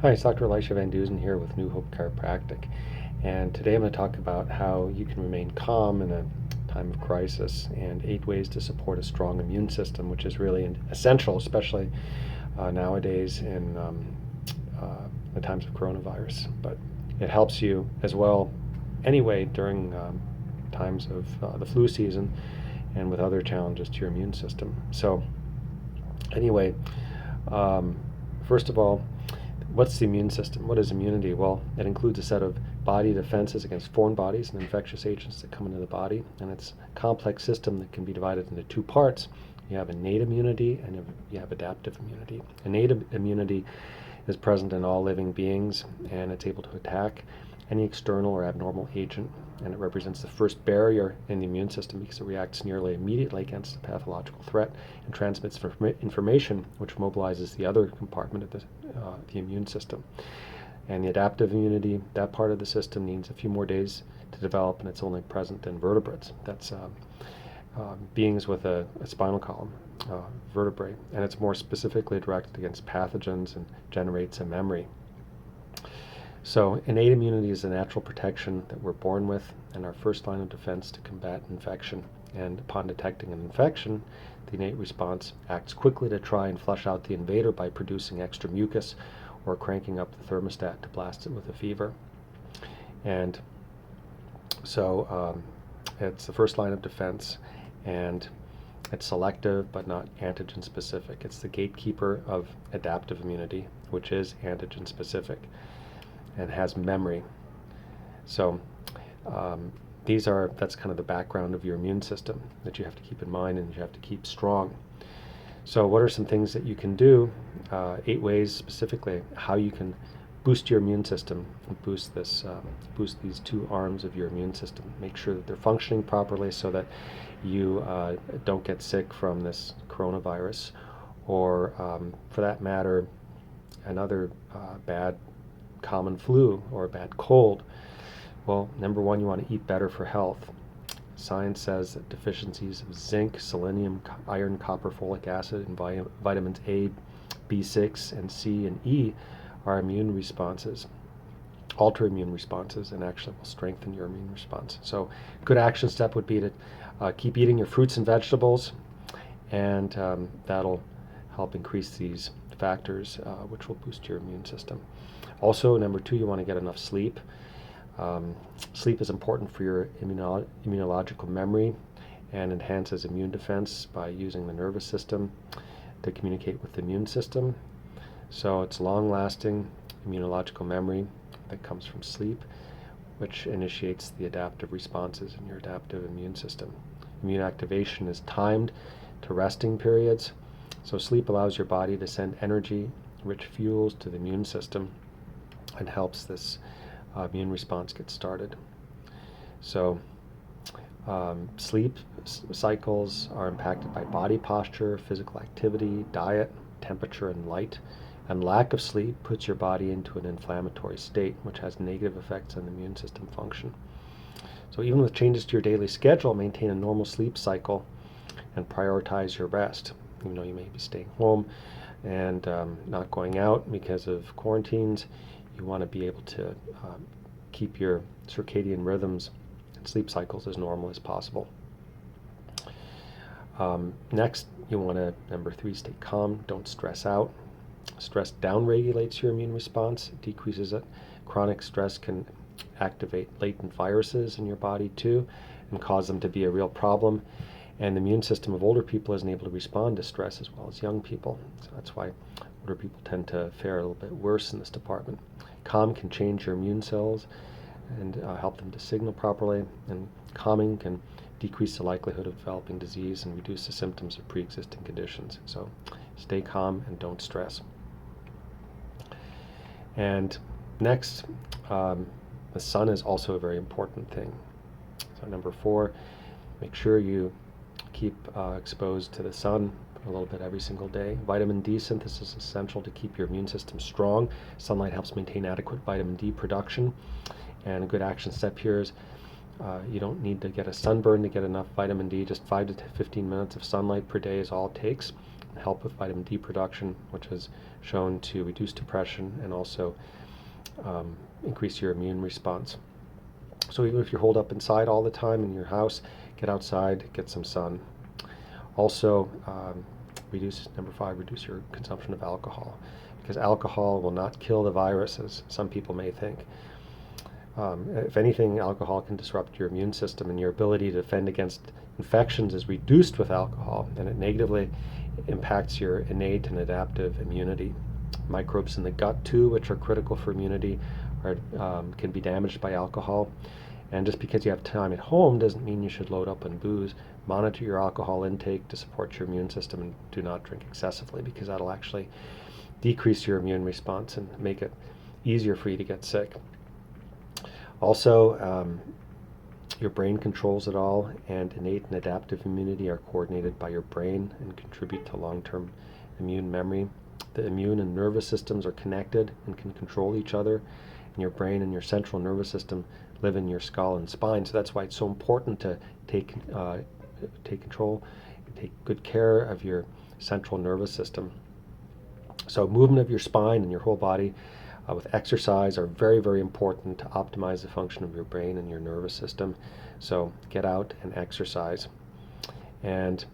Hi, it's Dr. Elisha Van Dusen here with New Hope Chiropractic. And today I'm going to talk about how you can remain calm in a time of crisis and 8 ways to support a strong immune system, which is really essential, especially nowadays in the times of coronavirus. But it helps you as well anyway during times of the flu season and with other challenges to your immune system. So, anyway, first of all, what's the immune system? What is immunity? Well, it includes a set of body defenses against foreign bodies and infectious agents that come into the body, and it's a complex system that can be divided into two parts. You have innate immunity and you have adaptive immunity. Innate immunity is present in all living beings, and it's able to attack any external or abnormal agent, and it represents the first barrier in the immune system because it reacts nearly immediately against a pathological threat and transmits information which mobilizes the other compartment of the immune system. And the adaptive immunity, that part of the system, needs a few more days to develop, and it's only present in vertebrates. That's beings with a spinal column, vertebrae, and it's more specifically directed against pathogens and generates a memory. So innate immunity is a natural protection that we're born with and our first line of defense to combat infection. And upon detecting an infection, the innate response acts quickly to try and flush out the invader by producing extra mucus or cranking up the thermostat to blast it with a fever. And so it's the first line of defense, and it's selective but not antigen specific. It's the gatekeeper of adaptive immunity, which is antigen specific and has memory. So that's kind of the background of your immune system that you have to keep in mind and you have to keep strong. So what are some things that you can do? 8 ways specifically how you can boost your immune system and boost these two arms of your immune system. Make sure that they're functioning properly so that you don't get sick from this coronavirus or for that matter another bad common flu or a bad cold. Well, number one, you want to eat better for health. Science says that deficiencies of zinc, selenium, iron, copper, folic acid, and vitamins A, B6, and C, and E are immune responses, alter immune responses, and actually will strengthen your immune response. So a good action step would be to keep eating your fruits and vegetables, and that'll help increase these factors, which will boost your immune system. Also, number 2, you want to get enough sleep. Sleep is important for your immunological memory and enhances immune defense by using the nervous system to communicate with the immune system. So it's long-lasting immunological memory that comes from sleep, which initiates the adaptive responses in your adaptive immune system. Immune activation is timed to resting periods, so sleep allows your body to send energy-rich fuels to the immune system and helps this immune response get started. So sleep cycles are impacted by body posture, physical activity, diet, temperature, and light. And lack of sleep puts your body into an inflammatory state, which has negative effects on the immune system function. So even with changes to your daily schedule, maintain a normal sleep cycle and prioritize your rest. You may be staying home and not going out because of quarantines. You want to be able to keep your circadian rhythms and sleep cycles as normal as possible. Next, you want to, number 3, stay calm. Don't stress out. Stress downregulates your immune response, it decreases it. Chronic stress can activate latent viruses in your body too and cause them to be a real problem. And the immune system of older people isn't able to respond to stress as well as young people. So that's why older people tend to fare a little bit worse in this department. Calm can change your immune cells and help them to signal properly, and calming can decrease the likelihood of developing disease and reduce the symptoms of pre-existing conditions. So stay calm and don't stress. And next, the sun is also a very important thing. So number 4, make sure you keep exposed to the sun a little bit every single day. Vitamin D synthesis is essential to keep your immune system strong. Sunlight helps maintain adequate vitamin D production. And a good action step here is you don't need to get a sunburn to get enough vitamin D. Just 5 to 15 minutes of sunlight per day is all it takes. help with vitamin D production, which is shown to reduce depression and also increase your immune response. So even if you're holed up inside all the time in your house, get outside, get some sun. Also, number 5, reduce your consumption of alcohol, because alcohol will not kill the virus, as some people may think. If anything, alcohol can disrupt your immune system, and your ability to defend against infections is reduced with alcohol, and it negatively impacts your innate and adaptive immunity. Microbes in the gut too, which are critical for immunity, can be damaged by alcohol. And just because you have time at home doesn't mean you should load up on booze. Monitor your alcohol intake to support your immune system, and do not drink excessively, because that'll actually decrease your immune response and make it easier for you to get sick. Also, your brain controls it all, and innate and adaptive immunity are coordinated by your brain and contribute to long-term immune memory. The immune and nervous systems are connected and can control each other, and your brain and your central nervous system live in your skull and spine. So that's why it's so important to take control, take good care of your central nervous system. So movement of your spine and your whole body with exercise are very, very important to optimize the function of your brain and your nervous system. So get out and exercise. And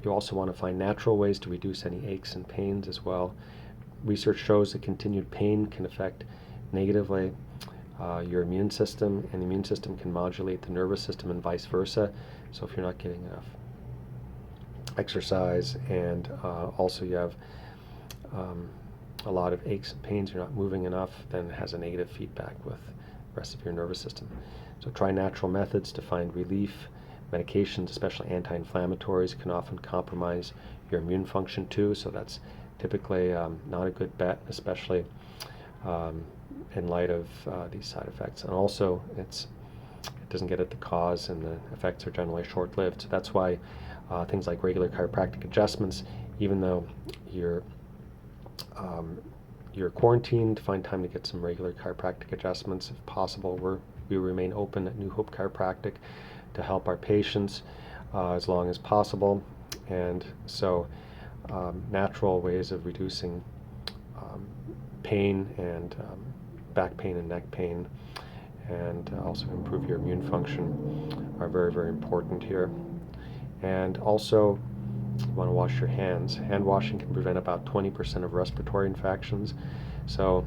you also want to find natural ways to reduce any aches and pains as well. Research shows that continued pain can affect negatively your immune system, and the immune system can modulate the nervous system and vice versa. So if you're not getting enough exercise, and also you have a lot of aches and pains, you're not moving enough, then it has a negative feedback with the rest of your nervous system. So try natural methods to find relief. Medications, especially anti-inflammatories, can often compromise your immune function too, so that's typically not a good bet, especially in light of these side effects. And also, it doesn't get at the cause, and the effects are generally short-lived. So that's why things like regular chiropractic adjustments, even though you're quarantined, find time to get some regular chiropractic adjustments if possible. We remain open at New Hope Chiropractic to help our patients as long as possible. And so natural ways of reducing pain and back pain and neck pain, and also improve your immune function, are very, very important here. And also, you want to wash your hands. Hand washing can prevent about 20% of respiratory infections. So,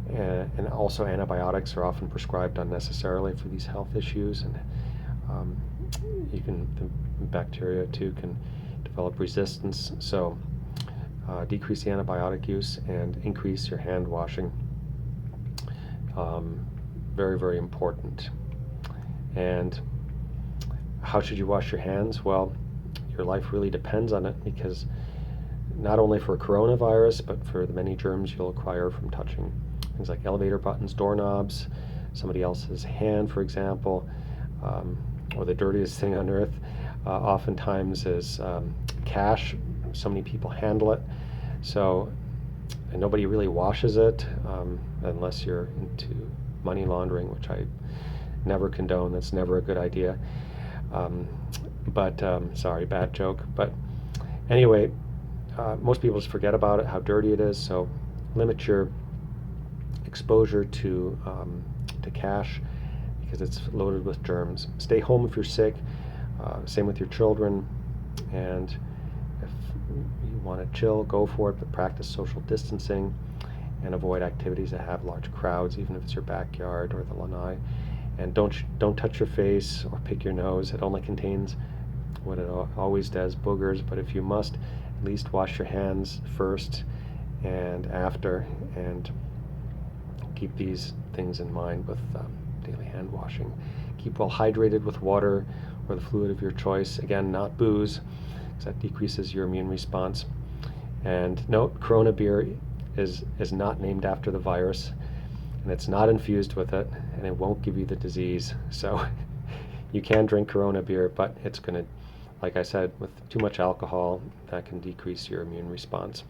and also antibiotics are often prescribed unnecessarily for these health issues, and the bacteria too can develop resistance. So decrease the antibiotic use and increase your hand washing. Very, very important. And how should you wash your hands? Well, your life really depends on it, because not only for coronavirus, but for the many germs you'll acquire from touching things like elevator buttons, doorknobs, somebody else's hand, for example, or the dirtiest thing on earth oftentimes is cash. So many people handle it. So, and nobody really washes it unless you're into money laundering, which I never condone. That's never a good idea. Sorry, bad joke. But anyway, most people just forget about it, how dirty it is. So limit your exposure to cash, because it's loaded with germs. Stay home if you're sick. Same with your children. And if you want to chill, go for it, but practice social distancing and avoid activities that have large crowds, even if it's your backyard or the lanai. And don't touch your face or pick your nose. It only contains what it always does, boogers. But if you must, at least wash your hands first and after, and keep these things in mind with daily hand washing. Keep well hydrated with water or the fluid of your choice. Again, not booze, because that decreases your immune response. And note, Corona beer is not named after the virus, and it's not infused with it, and it won't give you the disease. So you can drink Corona beer, but it's going to, like I said, with too much alcohol, that can decrease your immune response.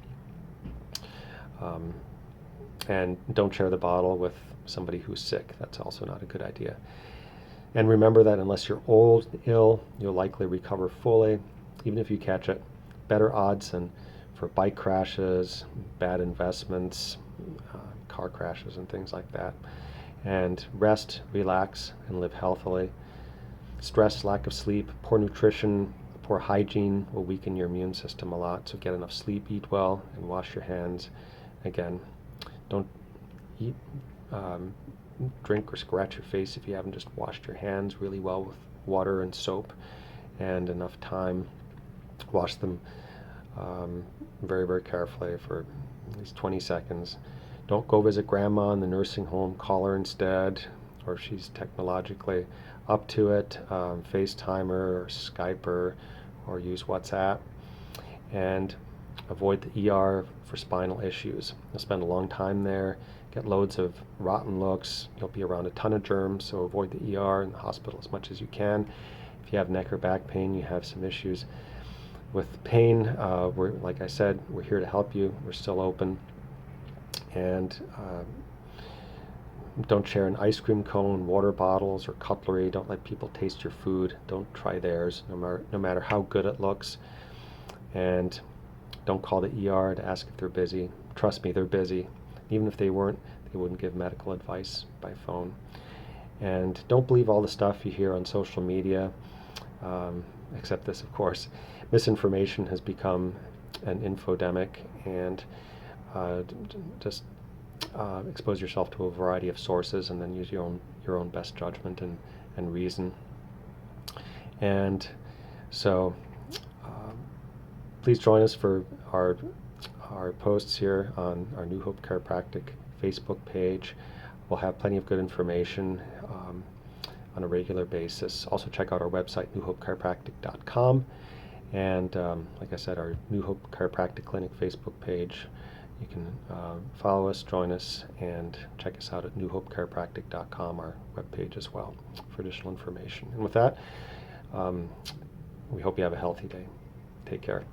And don't share the bottle with somebody who's sick. That's also not a good idea. And remember that unless you're old, ill, you'll likely recover fully. Even if you catch it, better odds than for bike crashes, bad investments, car crashes, and things like that. And rest, relax, and live healthily. Stress, lack of sleep, poor nutrition, poor hygiene will weaken your immune system a lot. So get enough sleep, eat well, and wash your hands. Again, don't eat, drink, or scratch your face if you haven't just washed your hands really well with water and soap and enough time. Wash them very, very carefully for at least 20 seconds. Don't go visit grandma in the nursing home. Call her instead, or if she's technologically up to it, FaceTime her or Skype her, or use WhatsApp. And avoid the ER for spinal issues. You'll spend a long time there, get loads of rotten looks, you'll be around a ton of germs, so avoid the ER and the hospital as much as you can. If you have neck or back pain, you have some issues with pain, like I said, we're here to help you. We're still open. And don't share an ice cream cone, water bottles, or cutlery. Don't let people taste your food. Don't try theirs, no matter how good it looks. And don't call the ER to ask if they're busy. Trust me, they're busy. Even if they weren't, they wouldn't give medical advice by phone. And don't believe all the stuff you hear on social media, except this, of course. Misinformation has become an infodemic, and just expose yourself to a variety of sources, and then use your own best judgment and reason. And so please join us for our posts here on our New Hope Chiropractic Facebook page. We'll have plenty of good information on a regular basis. Also check out our website, newhopechiropractic.com, and like I said, our New Hope Chiropractic Clinic Facebook page. You can follow us, join us, and check us out at newhopechiropractic.com, our webpage as well, for additional information. And with that, we hope you have a healthy day. Take care.